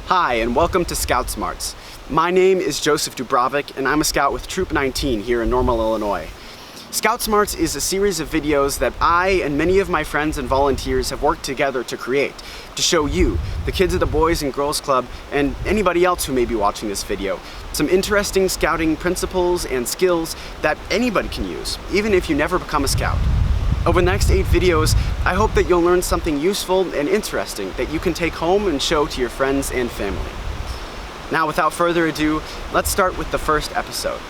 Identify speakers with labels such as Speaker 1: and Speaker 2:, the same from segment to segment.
Speaker 1: Hi, and welcome to Scout Smarts. My name is Joseph Dubravec, and I'm a scout with Troop 19 here in Normal, Illinois. Scout Smarts is a series of videos that I and many of my friends and volunteers have worked together to create, to show you, the kids of the Boys and Girls Club, and anybody else who may be watching this video, some interesting scouting principles and skills that anybody can use, even if you never become a scout. Over the next 8 videos, I hope that you'll learn something useful and interesting that you can take home and show to your friends and family. Now, without further ado, let's start with the first episode.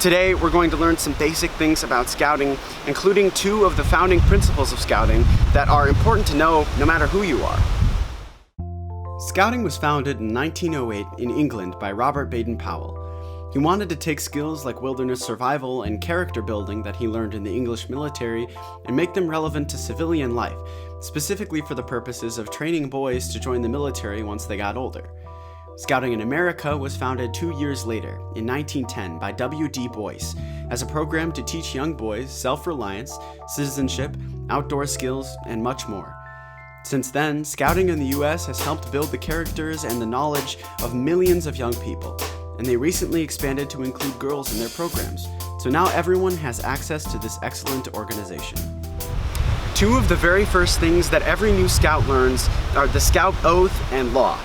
Speaker 1: Today, we're going to learn some basic things about scouting, including 2 of the founding principles of scouting that are important to know no matter who you are. Scouting was founded in 1908 in England by Robert Baden-Powell. He wanted to take skills like wilderness survival and character building that he learned in the English military and make them relevant to civilian life, specifically for the purposes of training boys to join the military once they got older. Scouting in America was founded 2 years later, in 1910, by W.D. Boyce, as a program to teach young boys self-reliance, citizenship, outdoor skills, and much more. Since then, scouting in the U.S. has helped build the characters and the knowledge of millions of young people, and they recently expanded to include girls in their programs, so now everyone has access to this excellent organization. 2 of the very first things that every new scout learns are the Scout Oath and Law.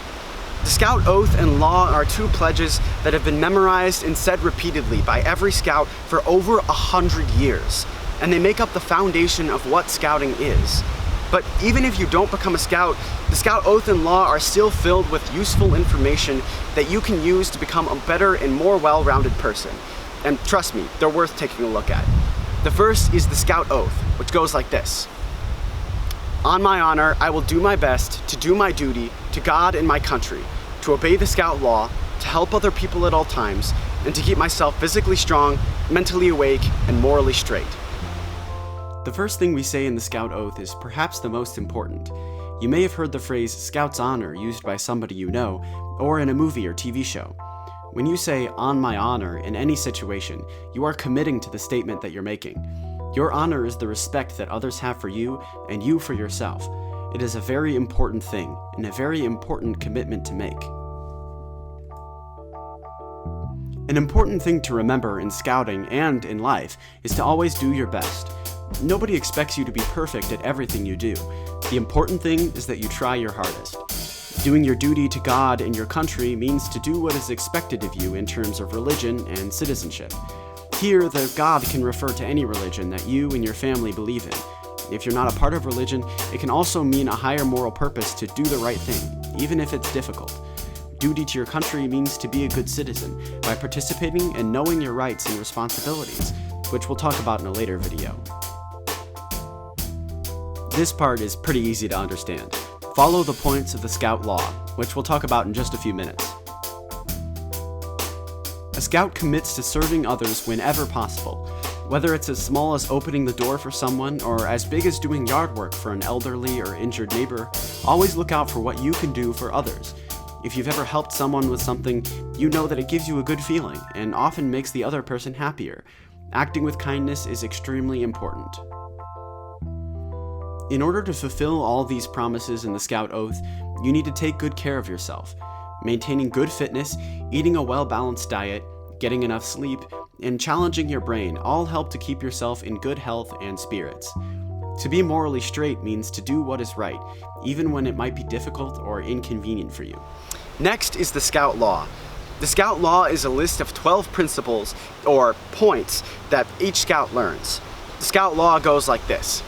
Speaker 1: The Scout Oath and Law are 2 pledges that have been memorized and said repeatedly by every scout for over 100 years, and they make up the foundation of what scouting is. But even if you don't become a scout, the Scout Oath and Law are still filled with useful information that you can use to become a better and more well-rounded person. And trust me, they're worth taking a look at. The first is the Scout Oath, which goes like this. On my honor, I will do my best to do my duty to God and my country, to obey the Scout Law, to help other people at all times, and to keep myself physically strong, mentally awake, and morally straight. The first thing we say in the Scout Oath is perhaps the most important. You may have heard the phrase Scout's Honor used by somebody you know, or in a movie or TV show. When you say, on my honor, in any situation, you are committing to the statement that you're making. Your honor is the respect that others have for you, and you for yourself. It is a very important thing, and a very important commitment to make. An important thing to remember in scouting and in life is to always do your best. Nobody expects you to be perfect at everything you do. The important thing is that you try your hardest. Doing your duty to God and your country means to do what is expected of you in terms of religion and citizenship. Here, the God can refer to any religion that you and your family believe in. If you're not a part of religion, it can also mean a higher moral purpose to do the right thing, even if it's difficult. Duty to your country means to be a good citizen by participating and knowing your rights and responsibilities, which we'll talk about in a later video. This part is pretty easy to understand. Follow the points of the Scout Law, which we'll talk about in just a few minutes. A scout commits to serving others whenever possible. Whether it's as small as opening the door for someone or as big as doing yard work for an elderly or injured neighbor, always look out for what you can do for others. If you've ever helped someone with something, you know that it gives you a good feeling and often makes the other person happier. Acting with kindness is extremely important. In order to fulfill all these promises in the Scout Oath, you need to take good care of yourself. Maintaining good fitness, eating a well-balanced diet, getting enough sleep, and challenging your brain all help to keep yourself in good health and spirits. To be morally straight means to do what is right, even when it might be difficult or inconvenient for you. Next is the Scout Law. The Scout Law is a list of 12 principles, or points, that each scout learns. The Scout Law goes like this.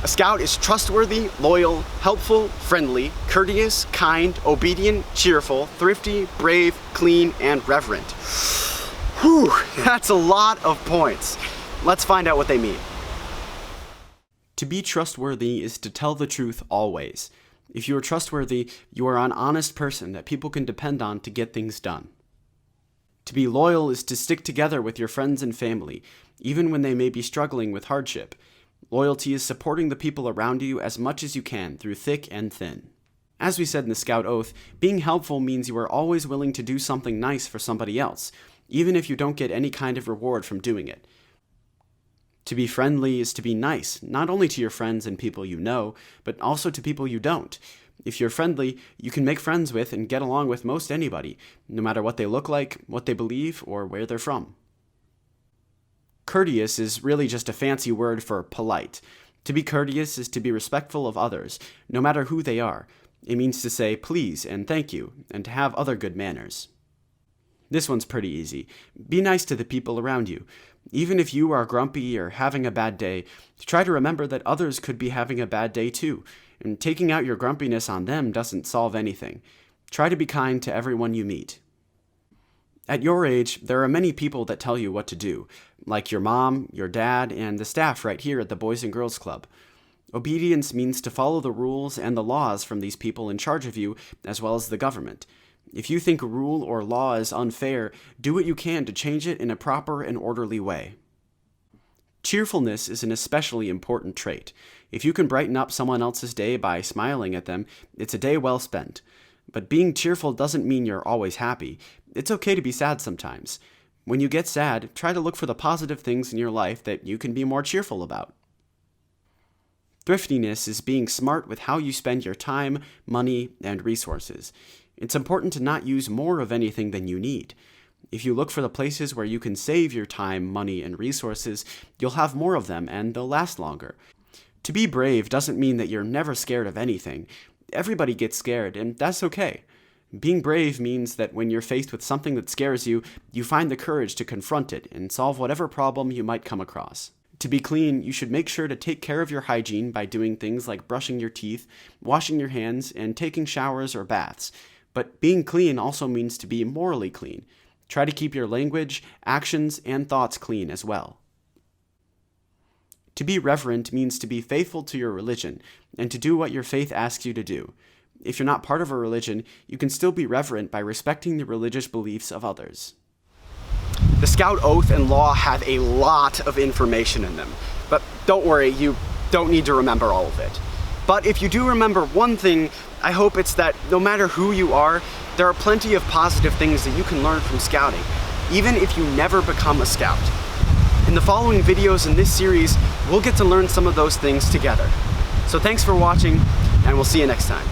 Speaker 1: A scout is trustworthy, loyal, helpful, friendly, courteous, kind, obedient, cheerful, thrifty, brave, clean, and reverent. Whew, that's a lot of points. Let's find out what they mean. To be trustworthy is to tell the truth always. If you are trustworthy, you are an honest person that people can depend on to get things done. To be loyal is to stick together with your friends and family, even when they may be struggling with hardship. Loyalty is supporting the people around you as much as you can through thick and thin. As we said in the Scout Oath, being helpful means you are always willing to do something nice for somebody else, even if you don't get any kind of reward from doing it. To be friendly is to be nice, not only to your friends and people you know, but also to people you don't. If you're friendly, you can make friends with and get along with most anybody, no matter what they look like, what they believe, or where they're from. Courteous is really just a fancy word for polite. To be courteous is to be respectful of others, no matter who they are. It means to say please and thank you, and to have other good manners. This one's pretty easy. Be nice to the people around you. Even if you are grumpy or having a bad day, try to remember that others could be having a bad day too, and taking out your grumpiness on them doesn't solve anything. Try to be kind to everyone you meet. At your age, there are many people that tell you what to do, like your mom, your dad, and the staff right here at the Boys and Girls Club. Obedience means to follow the rules and the laws from these people in charge of you, as well as the government. If you think a rule or law is unfair, do what you can to change it in a proper and orderly way. Cheerfulness is an especially important trait. If you can brighten up someone else's day by smiling at them, it's a day well spent. But being cheerful doesn't mean you're always happy. It's okay to be sad sometimes. When you get sad, try to look for the positive things in your life that you can be more cheerful about. Thriftiness is being smart with how you spend your time, money, and resources. It's important to not use more of anything than you need. If you look for the places where you can save your time, money, and resources, you'll have more of them and they'll last longer. To be brave doesn't mean that you're never scared of anything. Everybody gets scared, and that's okay. Being brave means that when you're faced with something that scares you, you find the courage to confront it and solve whatever problem you might come across. To be clean, you should make sure to take care of your hygiene by doing things like brushing your teeth, washing your hands, and taking showers or baths. But being clean also means to be morally clean. Try to keep your language, actions, and thoughts clean as well. To be reverent means to be faithful to your religion and to do what your faith asks you to do. If you're not part of a religion, you can still be reverent by respecting the religious beliefs of others. The Scout Oath and Law have a lot of information in them, but don't worry, you don't need to remember all of it. But if you do remember one thing, I hope it's that no matter who you are, there are plenty of positive things that you can learn from scouting, even if you never become a scout. In the following videos in this series, we'll get to learn some of those things together. So thanks for watching, and we'll see you next time.